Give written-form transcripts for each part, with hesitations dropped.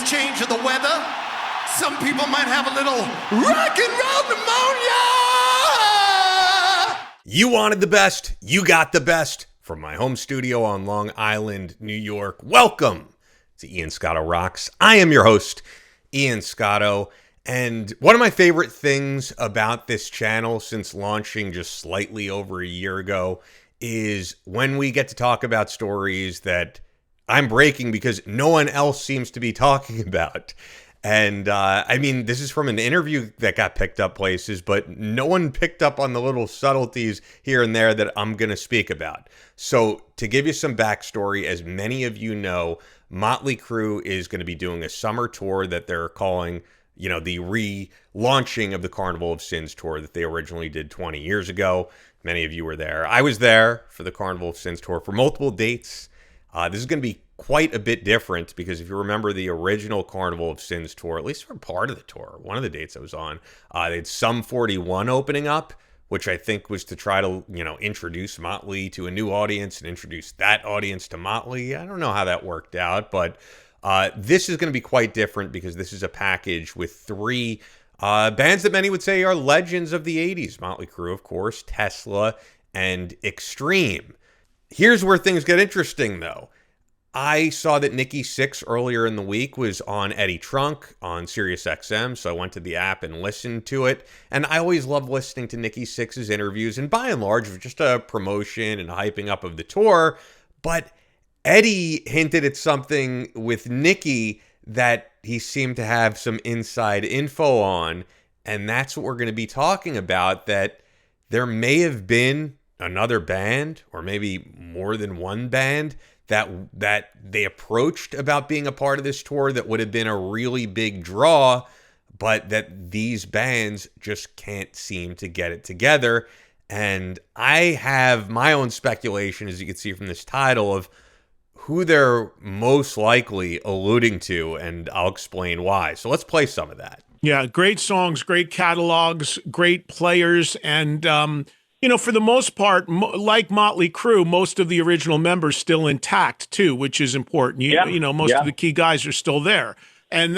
change of the weather, some people might have a little rock and roll pneumonia. You wanted the best, you got the best. From my home studio on Long Island, New York, welcome to Ian Scotto Rocks. I am your host, Ian Scotto, and one of my favorite things about this channel since launching just slightly over a year ago is when we get to talk about stories that I'm breaking because no one else seems to be talking about. And I mean, this is from an interview that got picked up places, but no one picked up on the little subtleties here and there that I'm going to speak about. So to give you some backstory, as many of you know, Mötley Crüe is going to be doing a summer tour that they're calling, you know, the relaunching of the Carnival of Sins tour that they originally did 20 years ago. Many of you were there. I was there for the Carnival of Sins tour for multiple dates. This is going to be quite a bit different because if you remember the original Carnival of Sins tour, at least for part of the tour, one of the dates I was on, they had Sum 41 opening up, which I think was to try to, you know, introduce Mötley to a new audience and introduce that audience to Mötley. I don't know how that worked out, but this is going to be quite different because this is a package with three bands that many would say are legends of the 80s. Mötley Crüe, of course, Tesla, and Extreme. Here's where things get interesting, though. I saw that Nikki Sixx earlier in the week was on Eddie Trunk on SiriusXM, so I went to the app and listened to it. And I always love listening to Nikki Sixx's interviews, and by and large, it was just a promotion and hyping up of the tour. But Eddie hinted at something with Nikki that he seemed to have some inside info on, and that's what we're going to be talking about, that there may have been another band, or maybe more than one band, that they approached about being a part of this tour that would have been a really big draw, but that these bands just can't seem to get it together. And I have my own speculation, as you can see from this title, of who they're most likely alluding to, and I'll explain why. So let's play some of that. Yeah, great songs, great catalogs, great players, and you know, for the most part, like Mötley Crüe, most of the original members still intact too, which is important. You know, most of the key guys are still there, and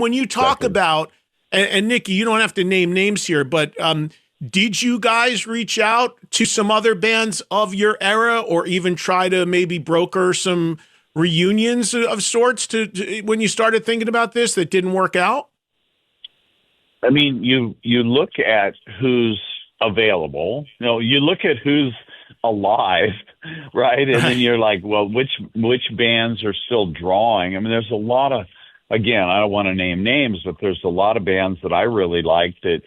when you talk about and Nikki, you don't have to name names here, but did you guys reach out to some other bands of your era, or even try to maybe broker some reunions of sorts to when you started thinking about this that didn't work out? I mean, you look at who's available, you know, you look at who's alive, right? And then you're like, well, which bands are still drawing? I mean, there's a lot of, again, I don't want to name names, but there's a lot of bands that I really like that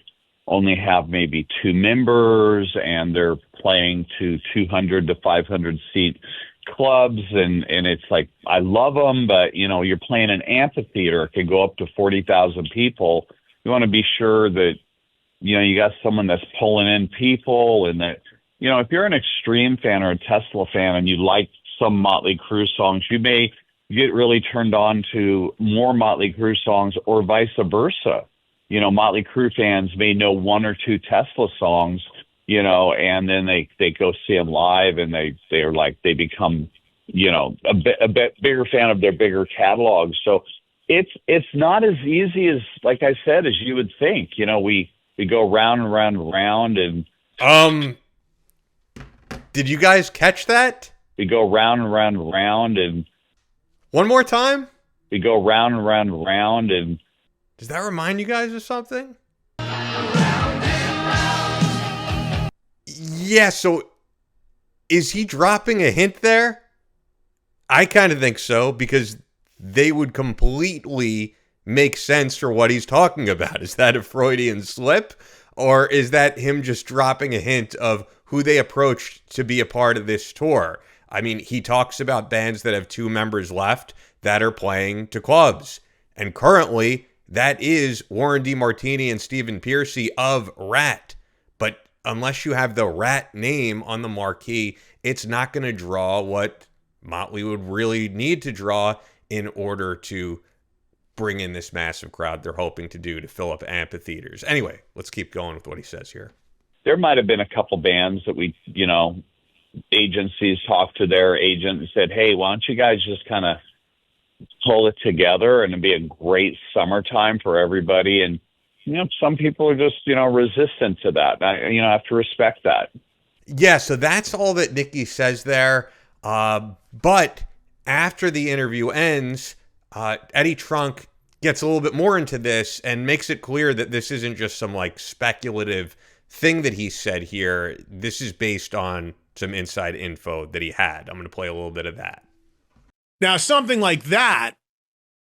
only have maybe two members, and they're playing to 200 to 500 seat clubs, and it's like, I love them, but you know, you're playing an amphitheater, it can go up to 40,000 people. You want to be sure that, you know, you got someone that's pulling in people, and that, you know, if you're an Extreme fan or a Tesla fan and you like some Mötley Crüe songs, you may get really turned on to more Mötley Crüe songs, or vice versa. You know, Mötley Crüe fans may know one or two Tesla songs, you know, and then they go see them live, and they're like, they become, you know, a bit bigger fan of their bigger catalog. So it's not as easy as, like I said, as you would think. You know, we go round and round and round, and did you guys catch that? We go round and round and round, and one more time. We go round and round and round, and does that remind you guys of something? Yeah. So, is he dropping a hint there? I kind of think so, because they would completely make sense for what he's talking about. Is that a Freudian slip, or is that him just dropping a hint of who they approached to be a part of this tour? I mean, he talks about bands that have two members left that are playing to clubs, and currently that is Warren DeMartini and Stephen Pearcy of Ratt. But unless you have the Ratt name on the marquee, it's not going to draw what Mötley would really need to draw in order to bring in this massive crowd they're hoping to do to fill up amphitheaters. Anyway, let's keep going with what he says here. There might have been a couple bands that we, you know, agencies talked to their agent and said, hey, why don't you guys just kind of pull it together and it'd be a great summertime for everybody. And, some people are just, resistant to that. I have to respect that. Yeah, so that's all that Nikki says there. But after the interview ends, Eddie Trunk gets a little bit more into this and makes it clear that this isn't just some speculative thing that he said here. This is based on some inside info that he had. I'm going to play a little bit of that. Now, something like that,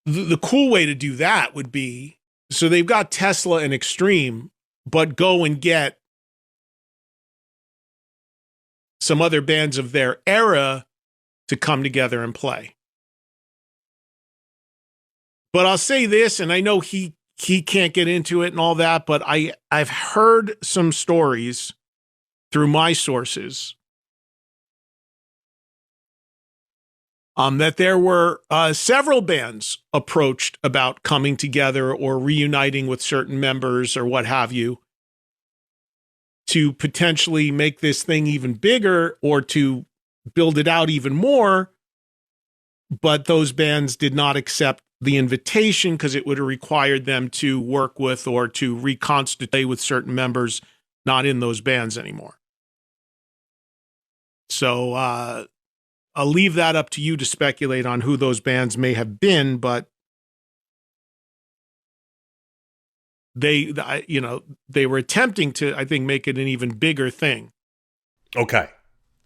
the cool way to do that would be, so they've got Tesla and Extreme, but go and get some other bands of their era to come together and play. But I'll say this, and I know he can't get into it and all that, but I've heard some stories through my sources that there were several bands approached about coming together or reuniting with certain members or what have you to potentially make this thing even bigger or to build it out even more. But those bands did not accept the invitation because it would have required them to work with or to reconstitute with certain members not in those bands anymore. So I'll leave that up to you to speculate on who those bands may have been, but they were attempting to, I think, make it an even bigger thing. Okay.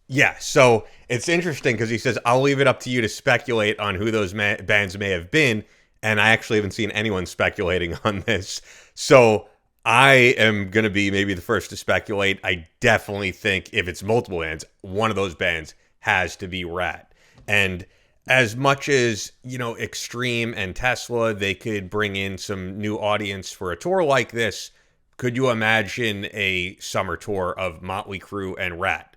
Yeah, so it's interesting because he says, I'll leave it up to you to speculate on who those bands may have been, and I actually haven't seen anyone speculating on this. So I am going to be maybe the first to speculate. I definitely think if it's multiple bands, one of those bands has to be Ratt. And as much as, Extreme and Tesla, they could bring in some new audience for a tour like this, could you imagine a summer tour of Mötley Crüe and Ratt?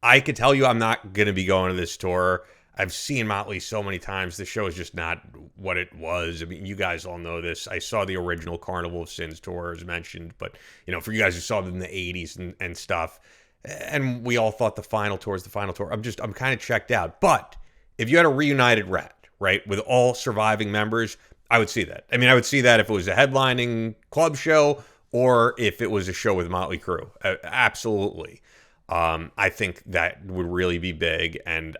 I could tell you I'm not going to be going to this tour. I've seen Mötley so many times. The show is just not what it was. I mean, you guys all know this. I saw the original Carnival of Sins tour, as mentioned. But, for you guys who saw them in the 80s and stuff, and we all thought the final tour is the final tour, I'm kind of checked out. But if you had a reunited Ratt, right, with all surviving members, I would see that. I mean, I would see that if it was a headlining club show or if it was a show with Mötley Crüe. Absolutely. I think that would really be big, and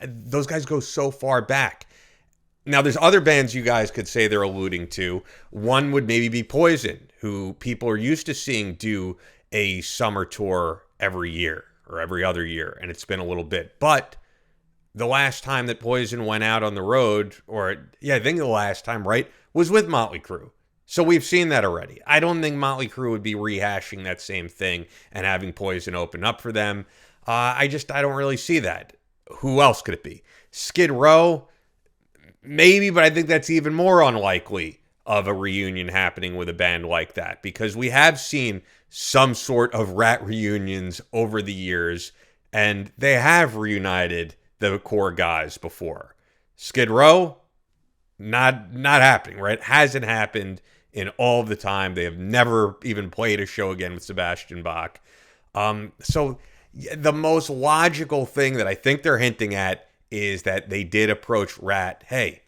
those guys go so far back. Now, there's other bands you guys could say they're alluding to. One would maybe be Poison, who people are used to seeing do a summer tour every year or every other year, and it's been a little bit. But the last time that Poison went out on the road, I think the last time, right, was with Mötley Crüe. So we've seen that already. I don't think Mötley Crüe would be rehashing that same thing and having Poison open up for them. I don't really see that. Who else could it be? Skid Row? Maybe, but I think that's even more unlikely of a reunion happening with a band like that, because we have seen some sort of Ratt reunions over the years, and they have reunited the core guys before. Skid Row? Not happening, right? Hasn't happened in all of the time. They have never even played a show again with Sebastian Bach. So the most logical thing that I think they're hinting at is that they did approach Ratt. Hey,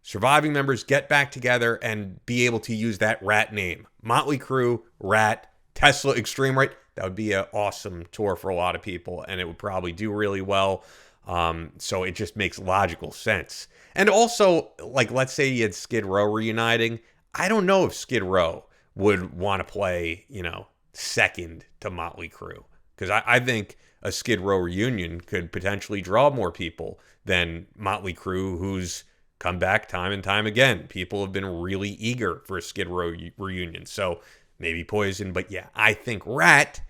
surviving members get back together and be able to use that Ratt name. Mötley Crüe, Ratt, Tesla, Extreme, right? That would be an awesome tour for a lot of people, and it would probably do really well. So it just makes logical sense. And also, let's say you had Skid Row reuniting. I don't know if Skid Row would want to play, second to Mötley Crüe. Because I think a Skid Row reunion could potentially draw more people than Mötley Crüe, who's come back time and time again. People have been really eager for a Skid Row reunion. So maybe Poison. But yeah, I think Ratt.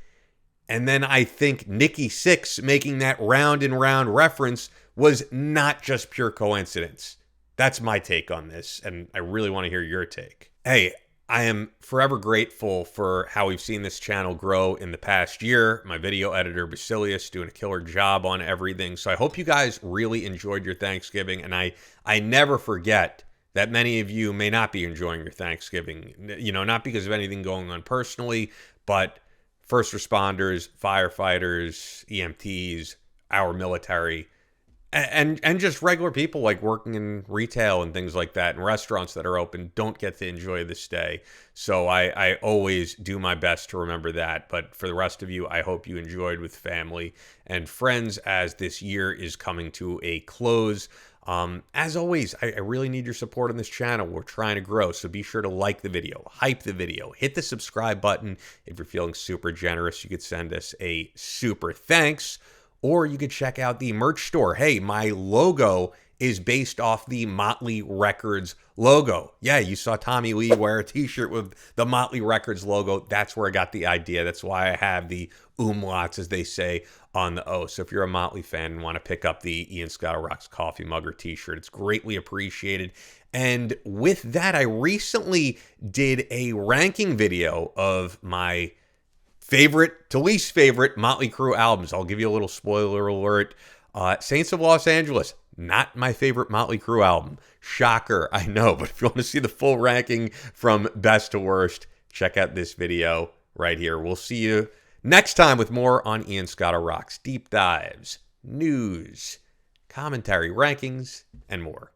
And then I think Nikki Sixx making that round and round reference was not just pure coincidence. That's my take on this, and I really want to hear your take. Hey, I am forever grateful for how we've seen this channel grow in the past year. My video editor, Basilius, doing a killer job on everything. So I hope you guys really enjoyed your Thanksgiving, and I never forget that many of you may not be enjoying your Thanksgiving, not because of anything going on personally, but first responders, firefighters, EMTs, our military. And just regular people like working in retail and things like that and restaurants that are open don't get to enjoy this day. So I always do my best to remember that. But for the rest of you, I hope you enjoyed with family and friends as this year is coming to a close. As always, I really need your support on this channel. We're trying to grow, so be sure to like the video, hype the video, hit the subscribe button. If you're feeling super generous, you could send us a super thanks. Or you could check out the merch store. Hey, my logo is based off the Mötley Records logo. Yeah, you saw Tommy Lee wear a t-shirt with the Mötley Records logo. That's where I got the idea. That's why I have the umlauts, as they say, on the O. So if you're a Mötley fan and want to pick up the Ian Scotto Rocks coffee mug or t-shirt, it's greatly appreciated. And with that, I recently did a ranking video of my favorite to least favorite Mötley Crüe albums. I'll give you a little spoiler alert. Saints of Los Angeles, not my favorite Mötley Crüe album. Shocker, I know. But if you want to see the full ranking from best to worst, check out this video right here. We'll see you next time with more on Ian Scotto Rocks. Deep dives, news, commentary, rankings, and more.